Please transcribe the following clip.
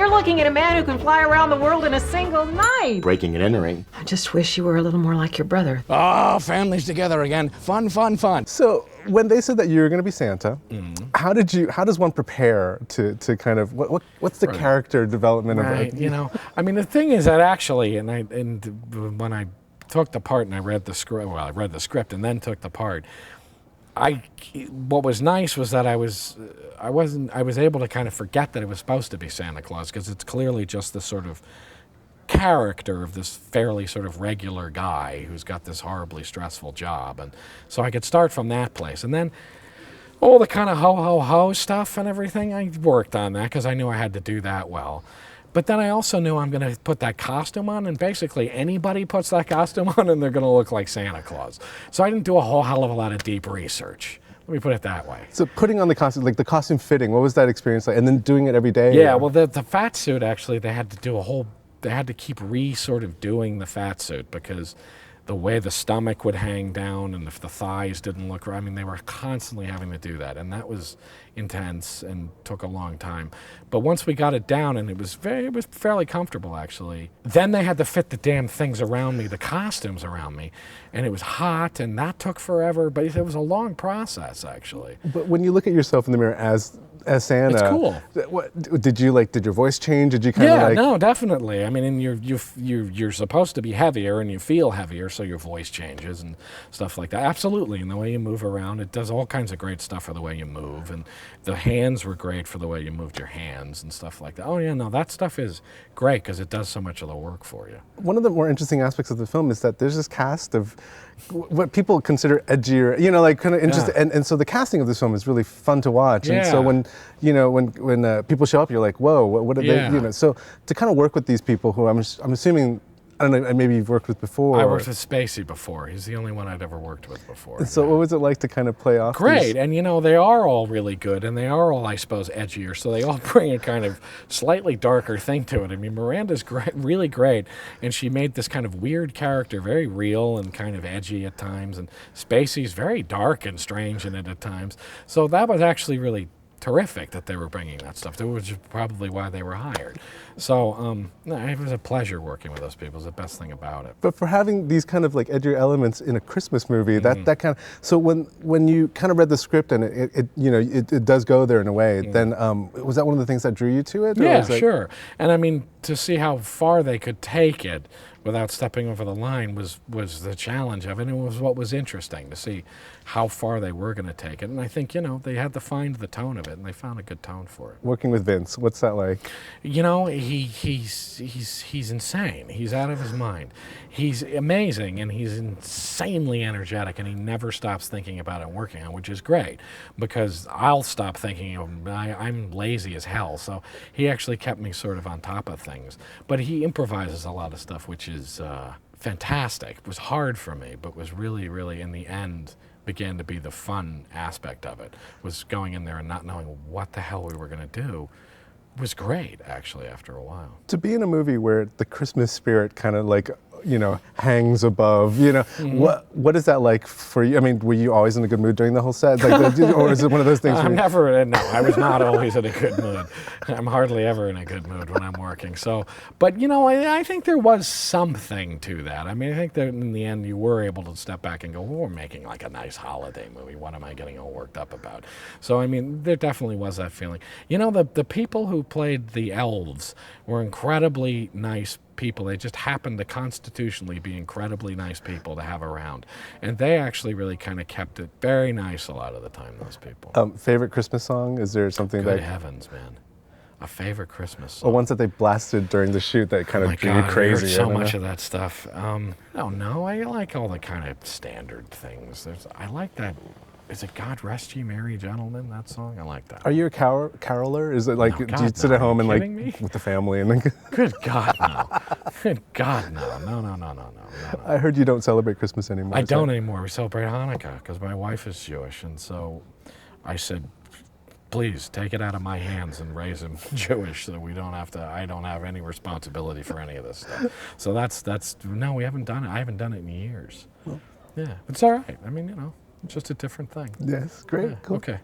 You're looking at a man who can fly around the world in a single night. Breaking and entering. I just wish you were a little more like your brother. Oh, families together again. Fun, fun, fun. So when they said that you were going to be Santa, how does one prepare to kind of, what's the character development of it? You know, I mean, the thing is that actually, and when I took the part and I read the script, well, I read the script and then took the part, what was nice was that I was able to kind of forget that it was supposed to be Santa Claus, because it's clearly just this sort of character of this fairly sort of regular guy who's got this horribly stressful job. And so I could start from that place. And then all the kind of ho-ho-ho stuff and everything, I worked on that because I knew I had to do that well. But then I also knew I'm going to put that costume on, and basically anybody puts that costume on and they're going to look like Santa Claus. So I didn't do a whole hell of a lot of deep research. Let me put it that way. So putting on the costume, like the costume fitting, what was that experience like? And then doing it every day? Yeah, well, the fat suit, actually, they had to keep sort of doing the fat suit, because the way the stomach would hang down and if the thighs didn't look right, I mean, they were constantly having to do that, and that was intense and took a long time. But once we got it down, and it was fairly comfortable, actually, then they had to fit the damn things around me, the costumes around me, and it was hot, and that took forever, but it was a long process, actually. But when you look at yourself in the mirror as Santa, it's cool. What did your voice change? Did you kind of like? Yeah, no, definitely. I mean, and you're supposed to be heavier, and you feel heavier, so your voice changes and stuff like that. Absolutely, and the way you move around, it does all kinds of great stuff for the way you move, and the hands were great for the way you moved your hands and stuff like that. Oh yeah, no, that stuff is great because it does so much of the work for you. One of the more interesting aspects of the film is that there's this cast of what people consider edgier, you know, like kind of interesting, and so the casting of this film is really fun to watch. And so when people show up, you're like, whoa, what are they? You know, so to kind of work with these people who I'm assuming, I don't know, maybe you've worked with before. I worked with Spacey before. He's the only one I'd ever worked with before. So what was it like to kind of play off? Great, and you know, they are all really good, and they are all, I suppose, edgier, so they all bring a kind of slightly darker thing to it. I mean, Miranda's really great, and she made this kind of weird character, very real and kind of edgy at times, and Spacey's very dark and strange in it at times. So that was actually really terrific that they were bringing that stuff. That was probably why they were hired. So it was a pleasure working with those people. It's the best thing about it. But for having these kind of like edgier elements in a Christmas movie, that kind of, so when you kind of read the script and it does go there in a way, then was that one of the things that drew you to it? Yeah, sure. And I mean, to see how far they could take it without stepping over the line was the challenge of it, and it was what was interesting to see how far they were going to take it. And I think, you know, they had to find the tone of it, and they found a good tone for it. Working with Vince, what's that like? You know, he's insane. He's out of his mind. He's amazing, and he's insanely energetic, and he never stops thinking about it and working on it, which is great, because I'll stop thinking of him. I'm lazy as hell, so he actually kept me sort of on top of things. But he improvises a lot of stuff, which is fantastic. It was hard for me, but was really, really, in the end, began to be the fun aspect of it, was going in there and not knowing what the hell we were going to do. Was great, actually, after a while. To be in a movie where the Christmas spirit kind of like, you know, hangs above, you know, what is that like for you? I mean, were you always in a good mood during the whole set? Like, or is it one of those things? No, I was not always in a good mood. I'm hardly ever in a good mood when I'm working. So, but you know, I think there was something to that. I mean, I think that in the end you were able to step back and go, well, we're making like a nice holiday movie. What am I getting all worked up about? So, I mean, there definitely was that feeling. You know, the people who played the elves were incredibly nice people. They just happened to constitutionally be incredibly nice people to have around. And they actually really kind of kept it very nice a lot of the time, those people. Favorite Christmas song? Is there something Good heavens, man. A favorite Christmas song. Or ones that they blasted during the shoot that kind of drew you crazy? I heard so much of that stuff. I don't know. I like all the kind of standard things. I like that. Is it God Rest Ye Merry Gentlemen, that song? I like that. Are you a caroler? Is it like, no, do you sit at home and like me? with the family and then? Good God, no. Good God, no. No. I heard you don't celebrate Christmas anymore. I don't anymore. We celebrate Hanukkah because my wife is Jewish, and so I said, please take it out of my hands and raise him Jewish so we don't have to, I don't have any responsibility for any of this stuff. So no, we haven't done it. I haven't done it in years. Well, yeah, it's all right. I mean, you know. Just a different thing. Yes, great, cool. Okay.